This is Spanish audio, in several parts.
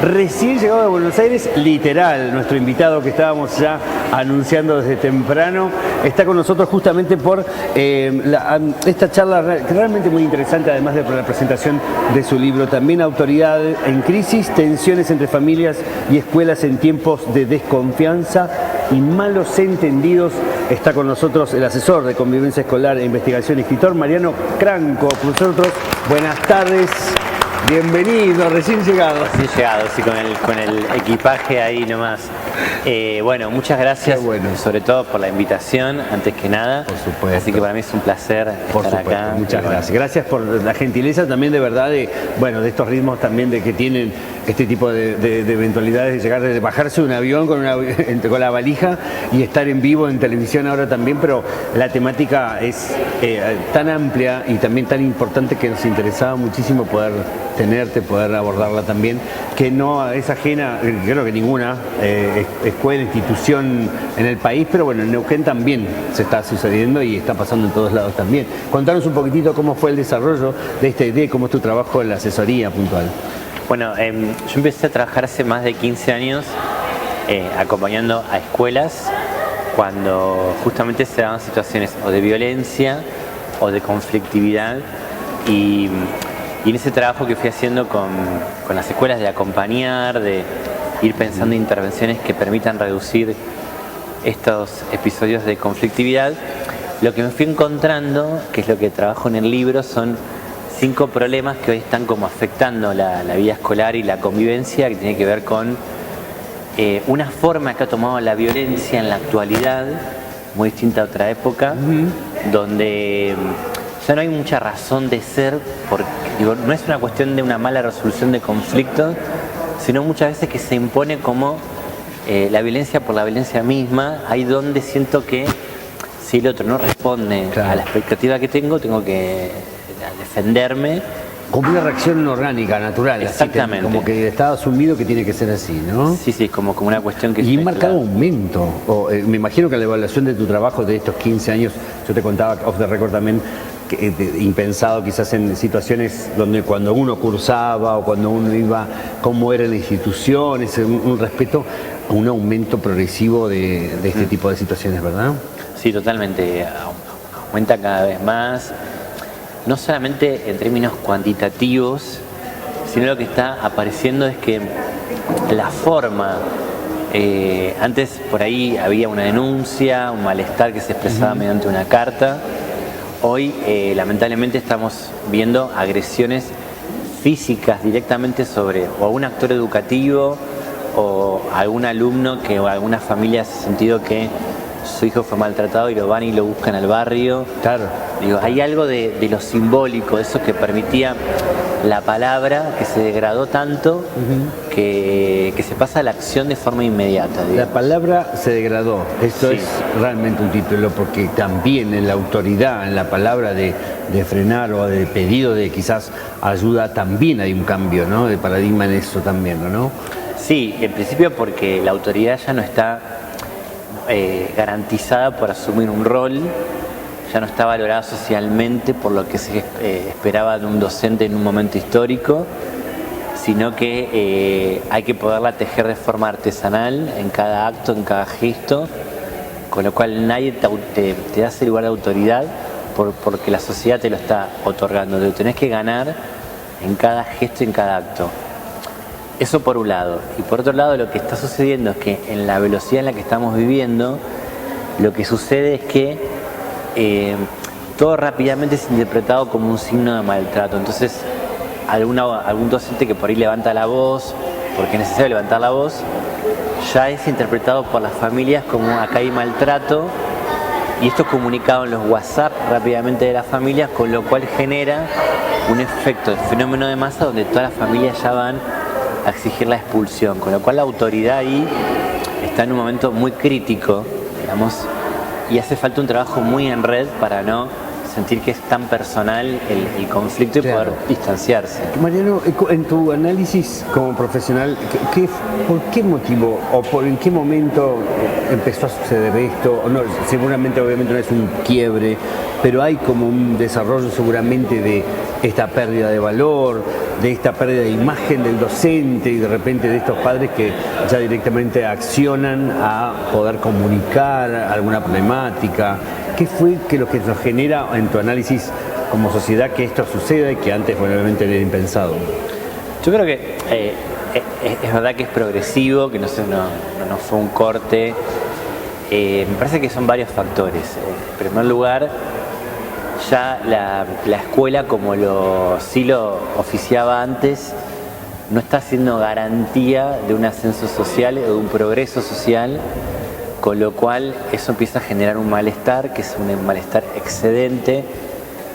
recién llegado de Buenos Aires, literal. Nuestro invitado que estábamos ya anunciando desde temprano está con nosotros justamente por esta charla realmente muy interesante, además de por la presentación de su libro. También Autoridad en Crisis, tensiones entre familias y escuelas en tiempos de desconfianza y malos entendidos. Está con nosotros el asesor de convivencia escolar e investigación y escritor Mariano Cranco. Con nosotros, buenas tardes. Bienvenido, recién llegado. Recién llegado, sí, con el equipaje ahí nomás. Bueno, muchas gracias, sobre todo por la invitación, antes que nada. Por supuesto. Así que para mí es un placer estar acá. Muchas gracias. Gracias por la gentileza también, de verdad, de estos ritmos también de que tienen este tipo de eventualidades, de llegar, de bajarse de un avión con la valija y estar en vivo en televisión ahora también, pero la temática es tan amplia y también tan importante que nos interesaba muchísimo poder tenerte, poder abordarla también, que no es ajena, creo que ninguna escuela, institución en el país, pero bueno, en Neuquén también se está sucediendo y está pasando en todos lados también. Contanos un poquitito cómo fue el desarrollo de esta idea y cómo es tu trabajo en la asesoría puntual. Bueno, yo empecé a trabajar hace más de 15 años acompañando a escuelas cuando justamente se daban situaciones o de violencia o de conflictividad y en ese trabajo que fui haciendo con las escuelas de acompañar, de ir pensando en intervenciones que permitan reducir estos episodios de conflictividad, lo que me fui encontrando, que es lo que trabajo en el libro, son 5 problemas que hoy están como afectando la vida escolar y la convivencia, que tiene que ver con una forma que ha tomado la violencia en la actualidad, muy distinta a otra época, donde ya no hay mucha razón de ser, porque no es una cuestión de una mala resolución de conflictos, sino muchas veces que se impone como la violencia por la violencia misma. Ahí donde siento que si el otro no responde a la expectativa que tengo que defenderme. Como una reacción orgánica, natural. Exactamente. Así, como que está asumido que tiene que ser así, ¿no? Sí, es como una cuestión que... Y un marcado aumento. Me imagino que la evaluación de tu trabajo de estos 15 años, yo te contaba off the record también, impensado quizás en situaciones donde cuando uno cursaba o cuando uno iba, cómo era la institución, un respeto a un aumento progresivo de este tipo de situaciones, ¿verdad? Sí, totalmente. Aumenta cada vez más, no solamente en términos cuantitativos, sino lo que está apareciendo es que la forma, antes por ahí había una denuncia, un malestar que se expresaba mediante una carta. Hoy, lamentablemente, estamos viendo agresiones físicas directamente sobre o algún actor educativo o algún alumno o alguna familia ha sentido que su hijo fue maltratado y lo van y lo buscan al barrio. Claro. Digo, hay algo de lo simbólico, eso que permitía la palabra, que se degradó tanto que se pasa a la acción de forma inmediata. Digamos. La palabra se degradó. Esto es realmente un título, porque también en la autoridad, en la palabra de frenar o de pedido de quizás ayuda, también hay un cambio, ¿no? De paradigma en eso también, ¿no? Sí, en principio porque la autoridad ya no está garantizada por asumir un rol, ya no está valorada socialmente por lo que se esperaba de un docente en un momento histórico, sino que hay que poderla tejer de forma artesanal en cada acto, en cada gesto, con lo cual nadie te da ese lugar de autoridad porque la sociedad te lo está otorgando, te lo tenés que ganar en cada gesto, en cada acto. Eso por un lado. Y por otro lado, lo que está sucediendo es que en la velocidad en la que estamos viviendo, lo que sucede es que todo rápidamente es interpretado como un signo de maltrato. Entonces, algún docente que por ahí levanta la voz, porque es necesario levantar la voz, ya es interpretado por las familias como acá hay maltrato, y esto es comunicado en los WhatsApp rápidamente de las familias, con lo cual genera un efecto de fenómeno de masa donde todas las familias ya van a exigir la expulsión, con lo cual la autoridad ahí está en un momento muy crítico, digamos, y hace falta un trabajo muy en red para no sentir que es tan personal el conflicto y poder distanciarse. Mariano, en tu análisis como profesional, ¿por qué motivo o en qué momento empezó a suceder esto? No, seguramente, obviamente, no es un quiebre, pero hay como un desarrollo seguramente de esta pérdida de valor, de esta pérdida de imagen del docente y de repente de estos padres que ya directamente accionan a poder comunicar alguna problemática. ¿Qué fue lo que nos genera en tu análisis como sociedad que esto suceda y que antes probablemente era impensado? Yo creo que es verdad que es progresivo, que no fue un corte. Me parece que son varios factores. En primer lugar, ya la escuela, como sí lo oficiaba antes, no está siendo garantía de un ascenso social o de un progreso social, con lo cual eso empieza a generar un malestar, que es un malestar excedente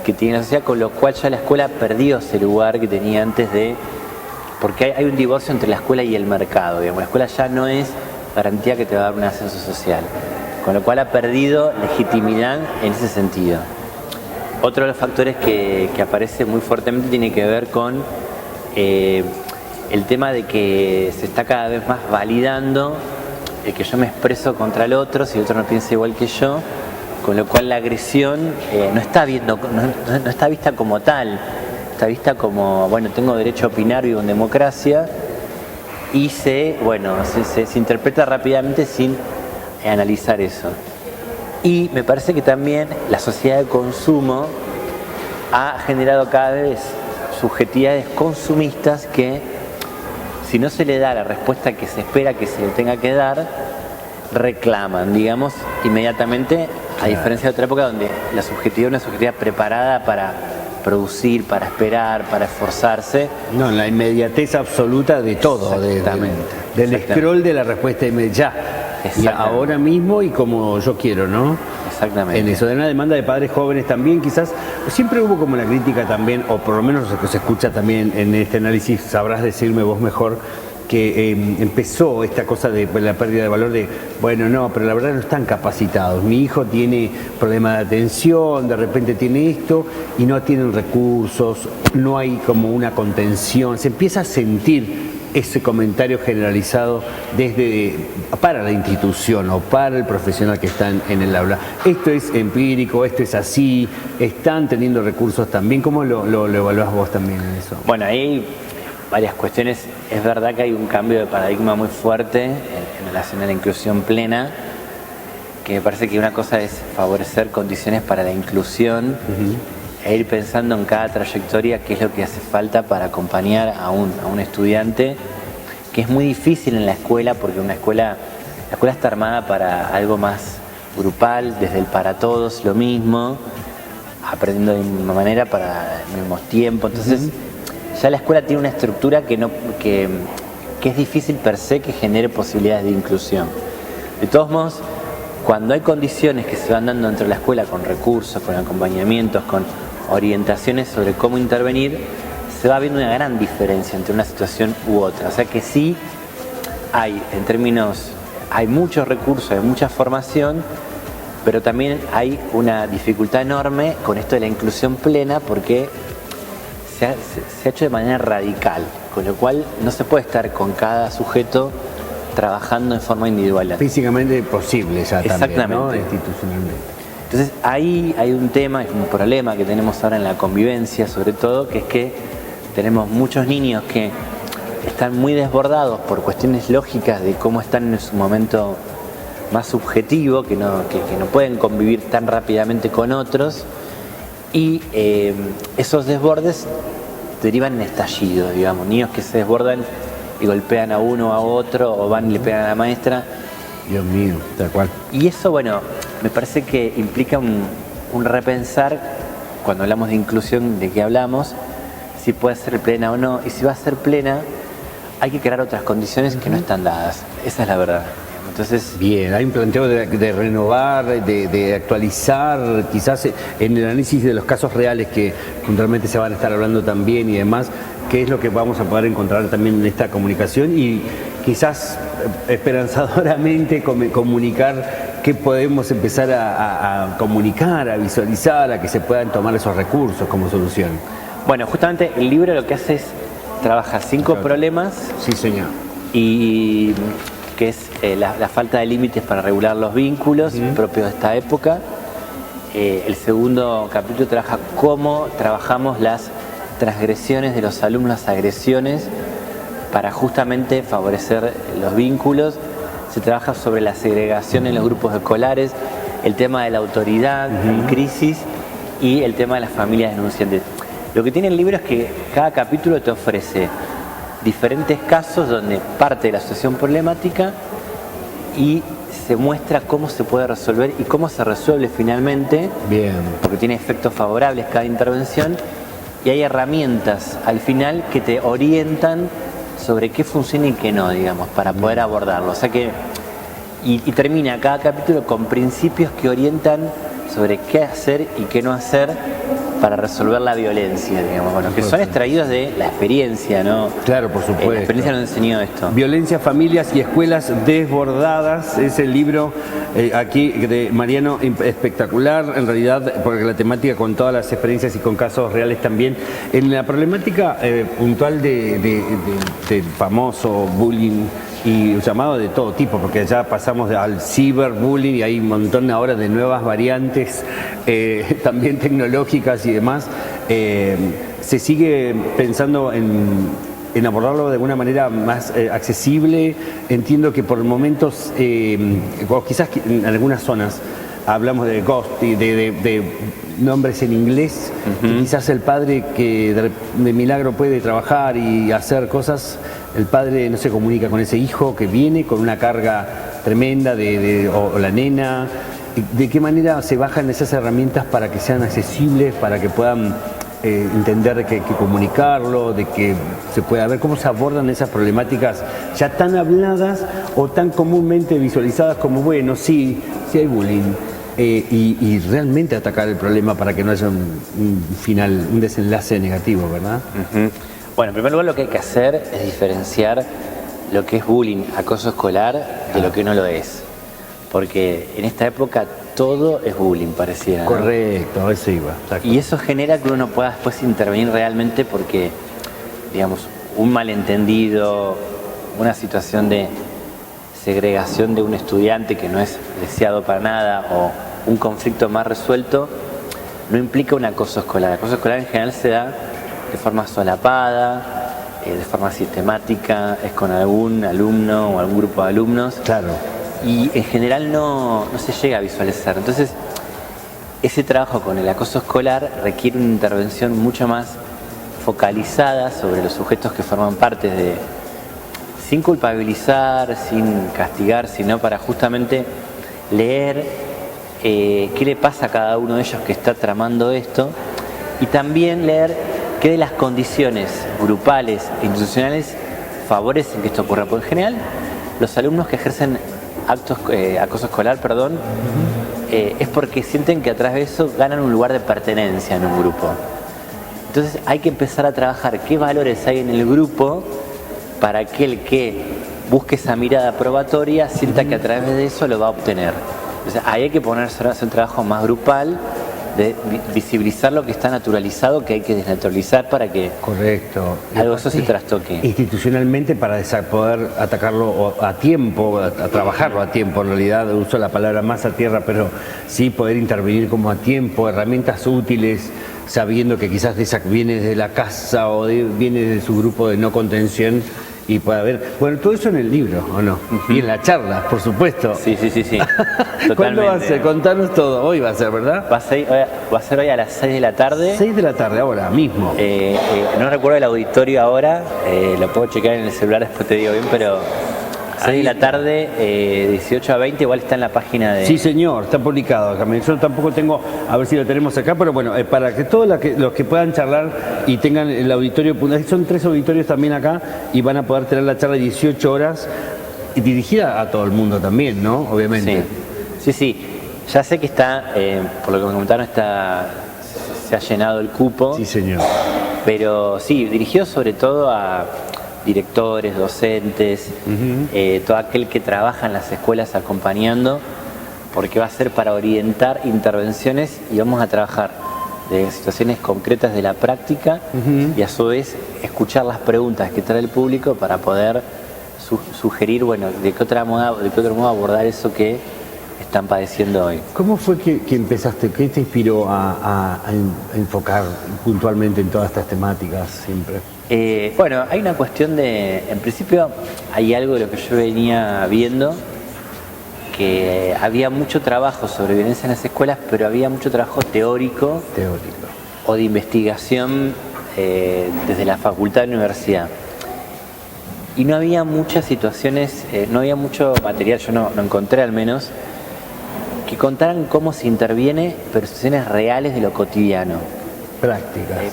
que tiene la sociedad, con lo cual ya la escuela perdió ese lugar que tenía antes porque hay un divorcio entre la escuela y el mercado, digamos. La escuela ya no es garantía que te va a dar un ascenso social, con lo cual ha perdido legitimidad en ese sentido. Otro de los factores que aparece muy fuertemente tiene que ver con el tema de que se está cada vez más validando el que yo me expreso contra el otro si el otro no piensa igual que yo, con lo cual la agresión no está vista como tal, está vista como, bueno, tengo derecho a opinar, vivo en democracia, y se interpreta rápidamente sin analizar eso. Y me parece que también la sociedad de consumo ha generado cada vez subjetividades consumistas que, si no se le da la respuesta que se espera que se le tenga que dar, reclaman, digamos, inmediatamente, a diferencia de otra época donde la subjetividad es una subjetividad preparada para producir, para esperar, para esforzarse. No, la inmediatez absoluta de todo, del scroll de la respuesta inmediata. Y ahora mismo y como yo quiero, ¿no? Exactamente. En eso, de una demanda de padres jóvenes también, quizás, siempre hubo como la crítica también, o por lo menos lo que se escucha también en este análisis, sabrás decirme vos mejor, que empezó esta cosa de la pérdida de valor de, bueno, no, pero la verdad no están capacitados. Mi hijo tiene problema de atención, de repente tiene esto, y no tienen recursos, no hay como una contención. Se empieza a sentir ese comentario generalizado para la institución o para el profesional que está en el aula. Esto es empírico, esto es así, están teniendo recursos también. ¿Cómo lo evaluás vos también en eso? Bueno, ahí hay varias cuestiones. Es verdad que hay un cambio de paradigma muy fuerte en relación a la inclusión plena, que me parece que una cosa es favorecer condiciones para la inclusión e ir pensando en cada trayectoria qué es lo que hace falta para acompañar a un estudiante, que es muy difícil en la escuela, porque la escuela está armada para algo más grupal, desde el para todos, lo mismo, aprendiendo de la misma manera para el mismo tiempo. Entonces, ya la escuela tiene una estructura que es difícil per se que genere posibilidades de inclusión. De todos modos, cuando hay condiciones que se van dando dentro de la escuela con recursos, con acompañamientos, con orientaciones sobre cómo intervenir, se va viendo una gran diferencia entre una situación u otra. O sea que sí hay muchos recursos, hay mucha formación, pero también hay una dificultad enorme con esto de la inclusión plena, porque se ha hecho de manera radical, con lo cual no se puede estar con cada sujeto trabajando en forma individual. Físicamente posible ya también, exactamente, ¿no? Institucionalmente. Entonces ahí hay un tema, es un problema que tenemos ahora en la convivencia, sobre todo, que es que tenemos muchos niños que están muy desbordados por cuestiones lógicas de cómo están en su momento más subjetivo, que no pueden convivir tan rápidamente con otros, y esos desbordes derivan en estallidos, digamos, niños que se desbordan y golpean a uno o a otro, o van y le pegan a la maestra. Dios mío, tal cual. Y eso, bueno, me parece que implica un repensar, cuando hablamos de inclusión, de qué hablamos, si puede ser plena o no, y si va a ser plena, hay que crear otras condiciones que no están dadas. Esa es la verdad. Entonces, bien, hay un planteo de renovar, de actualizar, quizás en el análisis de los casos reales que puntualmente se van a estar hablando también y demás, qué es lo que vamos a poder encontrar también en esta comunicación y quizás esperanzadoramente comunicar qué podemos empezar a comunicar, a visualizar, a que se puedan tomar esos recursos como solución. Bueno, justamente el libro lo que hace es trabajar 5 problemas. Sí, señor. Y que es la falta de límites para regular los vínculos propios de esta época, El segundo capítulo trabaja cómo trabajamos las transgresiones de los alumnos, las agresiones, para justamente favorecer los vínculos. Se trabaja sobre la segregación en los grupos escolares, el tema de la autoridad en crisis y el tema de las familias denunciantes. Lo que tiene el libro es que cada capítulo te ofrece diferentes casos donde parte de la situación problemática y se muestra cómo se puede resolver y cómo se resuelve finalmente. Bien. Porque tiene efectos favorables cada intervención y hay herramientas al final que te orientan sobre qué funciona y qué no, digamos, para poder abordarlo. O sea que, y termina cada capítulo con principios que orientan sobre qué hacer y qué no hacer para resolver la violencia, digamos, bueno, que son extraídos de la experiencia, ¿no? Claro, por supuesto. La experiencia nos enseñó esto. Violencia, familias y escuelas desbordadas, es el libro aquí de Mariano, espectacular, en realidad, porque la temática con todas las experiencias y con casos reales también. En la problemática puntual del famoso bullying y llamado de todo tipo, porque ya pasamos al ciberbullying y hay un montón ahora de nuevas variantes también tecnológicas y demás. Se sigue pensando en abordarlo de alguna manera más accesible. Entiendo que por momentos, o quizás en algunas zonas, hablamos de ghost y de nombres en inglés, que quizás el padre que de milagro puede trabajar y hacer cosas, el padre no se comunica con ese hijo que viene con una carga tremenda o la nena. ¿De qué manera se bajan esas herramientas para que sean accesibles, para que puedan entender que hay que comunicarlo, de que se pueda ver cómo se abordan esas problemáticas ya tan habladas o tan comúnmente visualizadas como, bueno, sí hay bullying, y realmente atacar el problema para que no haya un final, un desenlace negativo, ¿verdad? Bueno, en primer lugar lo que hay que hacer es diferenciar lo que es bullying, acoso escolar, de lo que no lo es. Porque en esta época todo es bullying, pareciera, ¿no? Correcto, eso iba. Exacto. Y eso genera que uno pueda después intervenir realmente porque, digamos, un malentendido, una situación de segregación de un estudiante que no es deseado para nada o un conflicto más resuelto, no implica un acoso escolar. El acoso escolar en general se da de forma solapada, de forma sistemática, es con algún alumno o algún grupo de alumnos. Claro. Y en general no se llega a visualizar. Entonces, ese trabajo con el acoso escolar requiere una intervención mucho más focalizada sobre los sujetos que forman parte sin culpabilizar, sin castigar, sino para justamente leer qué le pasa a cada uno de ellos que está tramando esto y también leer qué de las condiciones grupales e institucionales favorecen que esto ocurra. Porque en general, los alumnos que ejercen acoso escolar, es porque sienten que a través de eso ganan un lugar de pertenencia en un grupo. Entonces hay que empezar a trabajar qué valores hay en el grupo para que el que busque esa mirada probatoria sienta que a través de eso lo va a obtener. Entonces ahí hay que ponerse a hacer un trabajo más grupal, de visibilizar lo que está naturalizado, que hay que desnaturalizar para que correcto, algo de eso se trastoque. Institucionalmente para poder atacarlo a tiempo, a trabajarlo a tiempo, en realidad uso la palabra más a tierra, pero sí poder intervenir como a tiempo, herramientas útiles, sabiendo que quizás viene de la casa o viene de su grupo de no contención y puede haber, bueno, todo eso en el libro, ¿o no? Y en la charla, por supuesto. Sí. ¿Cuándo va a ser? Contanos todo. Hoy va a ser, ¿verdad? Va a ser hoy a las 6 de la tarde. 6 de la tarde, ahora mismo. No recuerdo el auditorio ahora, lo puedo checar en el celular, después te digo bien, pero 6 de la tarde, 18 a 20, igual está en la página de... Sí, señor, está publicado acá. Yo tampoco tengo, a ver si lo tenemos acá, pero bueno, para que todos los que puedan charlar y tengan el auditorio, son 3 auditorios también acá y van a poder tener la charla de 18 horas y dirigida a todo el mundo también, ¿no? Obviamente. Sí. Ya sé que está, por lo que me comentaron, se ha llenado el cupo. Sí, señor. Pero sí, dirigido sobre todo a directores, docentes, todo aquel que trabaja en las escuelas acompañando, porque va a ser para orientar intervenciones y vamos a trabajar de situaciones concretas de la práctica y a su vez escuchar las preguntas que trae el público para poder sugerir, bueno, de qué otro modo abordar eso que están padeciendo hoy. ¿Cómo fue que empezaste? ¿Qué te inspiró a enfocar puntualmente en todas estas temáticas siempre? Bueno, hay una cuestión en principio hay algo de lo que yo venía viendo, que había mucho trabajo sobre violencia en las escuelas, pero había mucho trabajo teórico o de investigación desde la facultad de la universidad. Y no había muchas situaciones, no había mucho material, yo no encontré al menos, que contaran cómo se interviene, pero situaciones reales de lo cotidiano.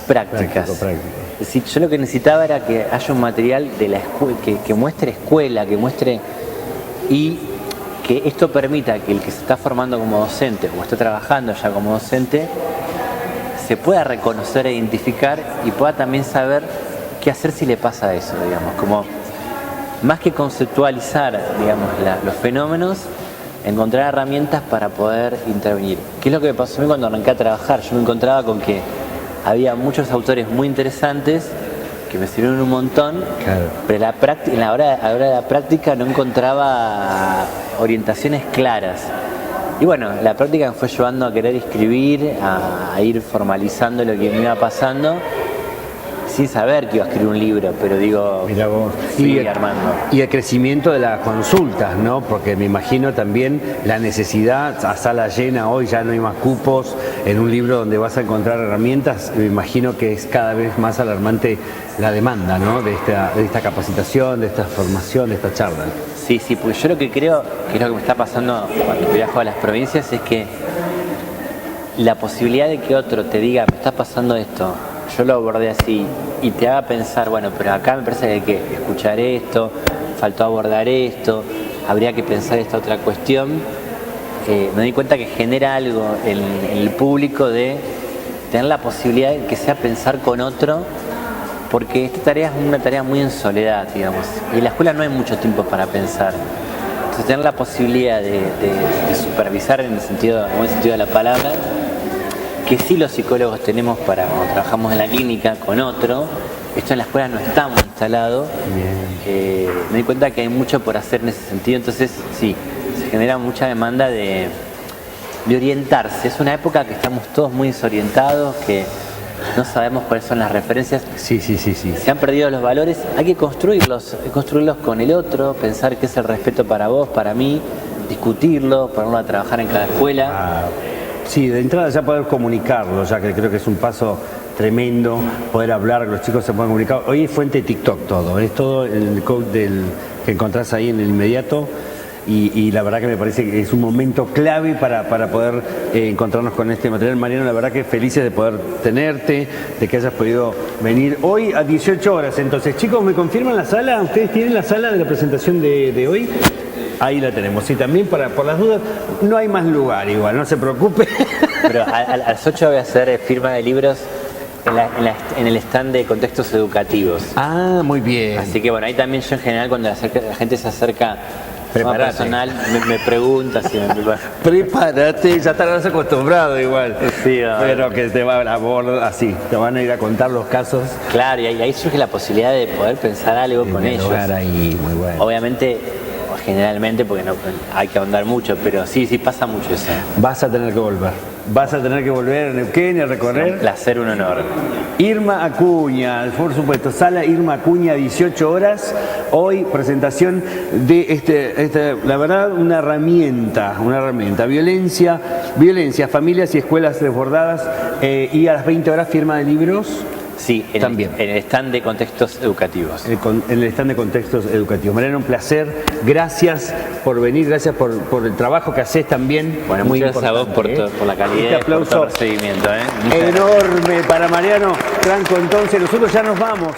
Prácticas. Es decir, yo lo que necesitaba era que haya un material de la que muestre escuela, que muestre, y que esto permita que el que se está formando como docente o está trabajando ya como docente se pueda reconocer e identificar y pueda también saber qué hacer si le pasa eso, digamos, como más que conceptualizar, digamos, los fenómenos, encontrar herramientas para poder intervenir. ¿Qué es lo que me pasó a mí cuando arranqué a trabajar? Yo me encontraba con que había muchos autores muy interesantes que me sirvieron un montón, claro, pero a la hora de la práctica no encontraba orientaciones claras. Y bueno, la práctica me fue llevando a querer escribir, a ir formalizando lo que me iba pasando, sin saber que iba a escribir un libro, pero digo, mirá vos. Fui armando. Y el crecimiento de las consultas, ¿no? Porque me imagino también la necesidad, a sala llena hoy ya no hay más cupos, en un libro donde vas a encontrar herramientas, me imagino que es cada vez más alarmante la demanda, ¿no? De esta capacitación, de esta formación, de esta charla. Sí, pues yo lo que creo que es lo que me está pasando cuando viajo a las provincias es que la posibilidad de que otro te diga, me está pasando esto, yo lo abordé así, y te haga pensar, bueno, pero acá me parece que hay que escuchar esto, faltó abordar esto, habría que pensar esta otra cuestión, me doy cuenta que genera algo en el público de tener la posibilidad de que sea pensar con otro, porque esta tarea es una tarea muy en soledad, digamos, y en la escuela no hay mucho tiempo para pensar. Entonces tener la posibilidad de supervisar en el buen sentido de la palabra, que sí los psicólogos tenemos para cuando trabajamos en la clínica con otro, esto en la escuela no está muy instalado. Me di cuenta que hay mucho por hacer en ese sentido, entonces sí, se genera mucha demanda de orientarse. Es una época que estamos todos muy desorientados, que no sabemos cuáles son las referencias. Sí. Se han perdido los valores, hay que construirlos con el otro, pensar qué es el respeto para vos, para mí, discutirlo, ponerlo a trabajar en cada escuela. Sí, de entrada ya poder comunicarlo, ya que creo que es un paso tremendo, poder hablar, que los chicos se puedan comunicar. Hoy es fuente de TikTok todo, es todo el code que encontrás ahí en el inmediato. Y la verdad que me parece que es un momento clave para poder encontrarnos con este material. Mariano, la verdad que felices de poder tenerte, de que hayas podido venir hoy a 18 horas. Entonces, chicos, ¿me confirman la sala? ¿Ustedes tienen la sala de la presentación de hoy? Ahí la tenemos. Y también, por las dudas, no hay más lugar igual, no se preocupe. Pero a las 8 voy a hacer firma de libros en el stand de contextos educativos. Ah, muy bien. Así que bueno, ahí también yo en general cuando la gente se acerca personal, me pregunta si me preparo. Prepárate, ya estarás acostumbrado igual. Sí, pero que te va a bordo así, te van a ir a contar los casos. Claro, y ahí surge la posibilidad de poder pensar algo con ellos. Ahí, muy bueno. Obviamente, generalmente, porque no hay que ahondar mucho, pero sí pasa mucho eso. Vas a tener que volver. Vas a tener que volver a Neuquén a recorrer. Un placer, un honor. Irma Acuña, por supuesto, sala Irma Acuña, 18 horas. Hoy presentación de la verdad, una herramienta. Violencia, familias y escuelas desbordadas. Y a las 20 horas firma de libros. Sí, también. En el stand de contextos educativos. En el stand de contextos educativos. Mariano, un placer. Gracias por venir, gracias por el trabajo que haces también. Bueno, muy muchas gracias a vos por la calidad y por todo el recibimiento. Enorme para Mariano Franco. Entonces, nosotros ya nos vamos.